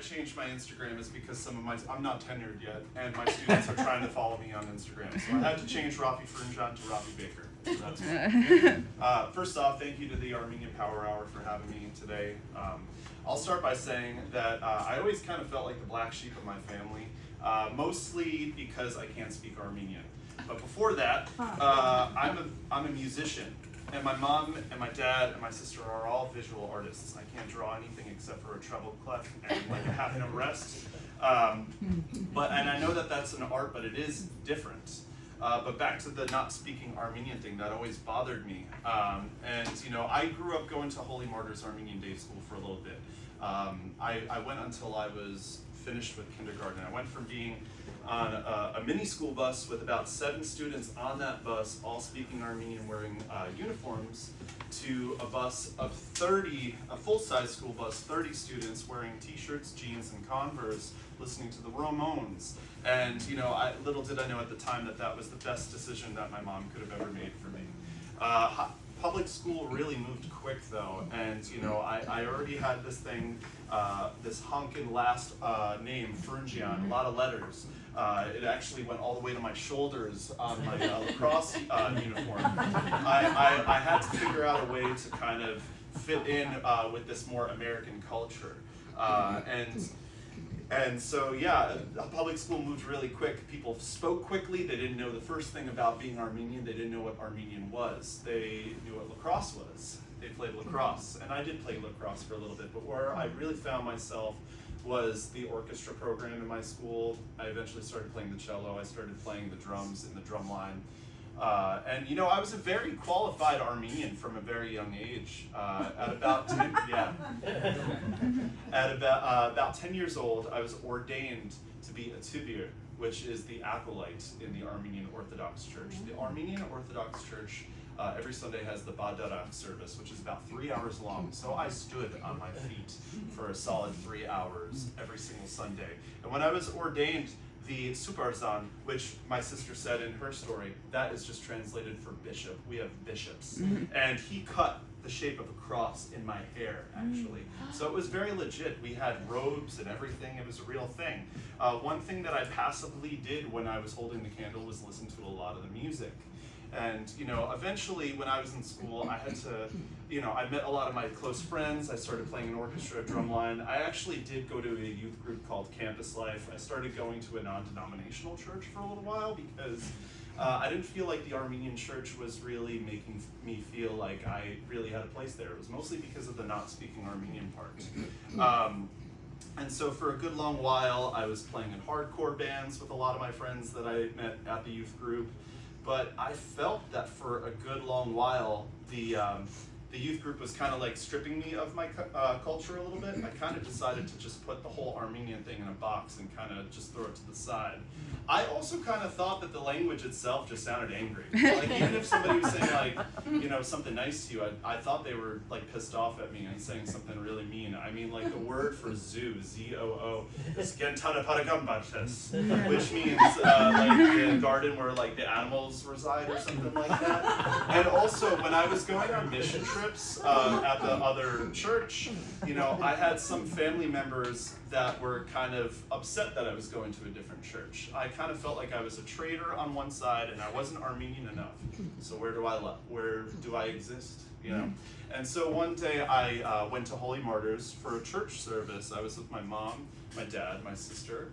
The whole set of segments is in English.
changed my Instagram is because I'm not tenured yet, and my students are trying to follow me on Instagram. So I had to change Raffi Froundjian to Raffi Baker. So that's first off, thank you to the Armenian Power Hour for having me today. I'll start by saying that I always kind of felt like the black sheep of my family, mostly because I can't speak Armenian. But before that, I'm a musician. And my mom and my dad and my sister are all visual artists. I can't draw anything except for a treble clef and like a half note rest. And I know that that's an art, but it is different. But back to the not speaking Armenian thing, that always bothered me. And you know, I grew up going to Holy Martyrs Armenian Day School for a little bit. I went until I was finished with kindergarten. I went from being on a mini school bus with about 7 students on that bus, all speaking Armenian, wearing uniforms, to a bus of 30, a full-size school bus, 30 students wearing t-shirts, jeans, and Converse, listening to the Ramones. And you know, little did I know at the time that that was the best decision that my mom could have ever made for me. Public school really moved quick though, and you know, I already had this thing, this honkin' last name, Froundjian, a lot of letters. It actually went all the way to my shoulders on my lacrosse uniform. I had to figure out a way to kind of fit in with this more American culture. And so, yeah, public school moved really quick. People spoke quickly. They didn't know the first thing about being Armenian. They didn't know what Armenian was. They knew what lacrosse was. They played lacrosse. And I did play lacrosse for a little bit, but where I really found myself was the orchestra program in my school. I eventually started playing the cello. I started playing the drums in the drum line. And you know, I was a very qualified Armenian from a very young age. At about 10 years old, I was ordained to be a tibir, which is the acolyte in the Armenian Orthodox Church. The Armenian Orthodox Church every Sunday has the Badarak service, which is about 3 hours long. So I stood on my feet for a solid 3 hours every single Sunday. And when I was ordained, the Suparzan, which my sister said in her story, that is just translated for bishop. We have bishops. And he cut the shape of a cross in my hair, actually. So it was very legit. We had robes and everything. It was a real thing. One thing that I passively did when I was holding the candle was listen to a lot of the music. And, you know, eventually when I was in school, I had to, you know, I met a lot of my close friends. I started playing an orchestra, drumline. I actually did go to a youth group called Campus Life. I started going to a non-denominational church for a little while because I didn't feel like the Armenian church was really making me feel like I really had a place there. It was mostly because of the not speaking Armenian part. And so for a good long while, I was playing in hardcore bands with a lot of my friends that I met at the youth group. But I felt that for a good long while, the youth group was kind of like stripping me of my culture a little bit. I kind of decided to just put the whole Armenian thing in a box and kind of just throw it to the side. I also kind of thought that the language itself just sounded angry. Like even if somebody was saying like, you know, something nice to you, I thought they were like pissed off at me and saying something really mean. I mean, like the word for zoo, Z-O-O, is Gentanaparagambachas, which means like the garden where like the animals reside or something like that. And also when I was going on mission trips at the other church, you know, I had some family members that were kind of upset that I was going to a different church. I kind of felt like I was a traitor on one side and I wasn't Armenian enough. So where do I exist? You know? And so one day I went to Holy Martyrs for a church service. I was with my mom, my dad, my sister,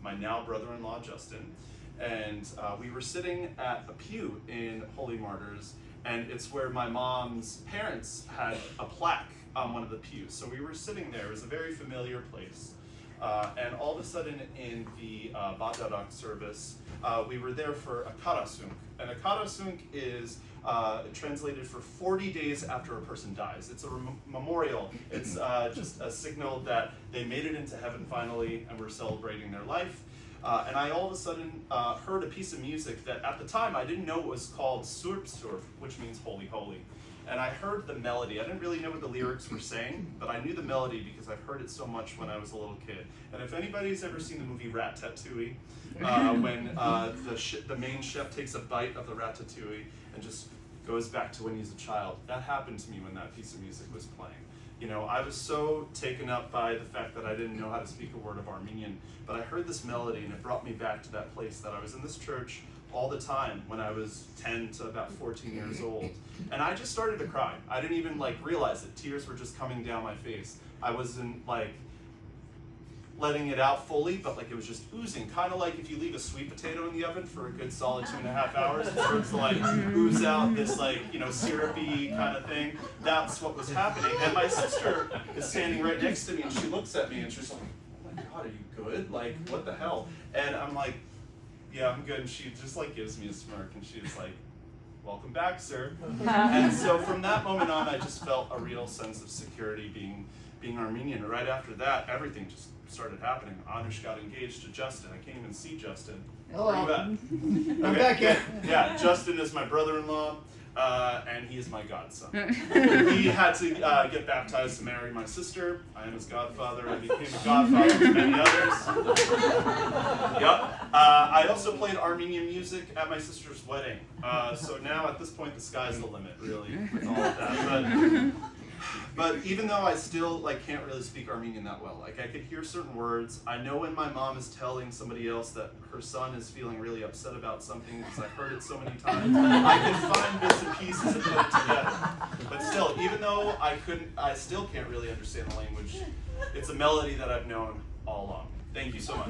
my now brother-in-law Justin, and we were sitting at a pew in Holy Martyrs, and it's where my mom's parents had a plaque on one of the pews. So we were sitting there. It was a very familiar place. And all of a sudden in the Badarak service, we were there for a karasunk. And a karasunk is translated for 40 days after a person dies. It's a memorial. It's just a signal that they made it into heaven finally and we're celebrating their life. And I all of a sudden heard a piece of music that at the time I didn't know was called Surp Surf, which means holy, holy. And I heard the melody. I didn't really know what the lyrics were saying, but I knew the melody because I've heard it so much when I was a little kid. And if anybody's ever seen the movie Ratatouille, when the main chef takes a bite of the ratatouille and just goes back to when he's a child, that happened to me when that piece of music was playing. You know, I was so taken up by the fact that I didn't know how to speak a word of Armenian, but I heard this melody and it brought me back to that place that I was in this church all the time when I was 10 to about 14 years old. And I just started to cry. I didn't even like realize it. Tears were just coming down my face. I wasn't like letting it out fully, but like it was just oozing, kind of like if you leave a sweet potato in the oven for a good solid 2.5 hours, it starts to like ooze out this like, you know, syrupy kind of thing. That's what was happening. And my sister is standing right next to me and she looks at me and she's like, oh my God, are you good? Like, what the hell? And I'm like, yeah, I'm good. And she just like gives me a smirk and she's like, welcome back, sir. And so from that moment on, I just felt a real sense of security being Armenian. And right after that, everything just started happening. Anoush got engaged to Justin. I can't even see Justin. Hello. Where are you at? Okay, yeah, Justin is my brother-in-law, and he is my godson. He had to get baptized to marry my sister. I am his godfather. I became a godfather to many others. Yep. I also played Armenian music at my sister's wedding. So now at this point, the sky's the limit, really, with all of that. But even though I still like can't really speak Armenian that well, like I could hear certain words. I know when my mom is telling somebody else that her son is feeling really upset about something because I've heard it so many times. I can find bits and pieces and put it together. But still, even though I still can't really understand the language. It's a melody that I've known all along. Thank you so much.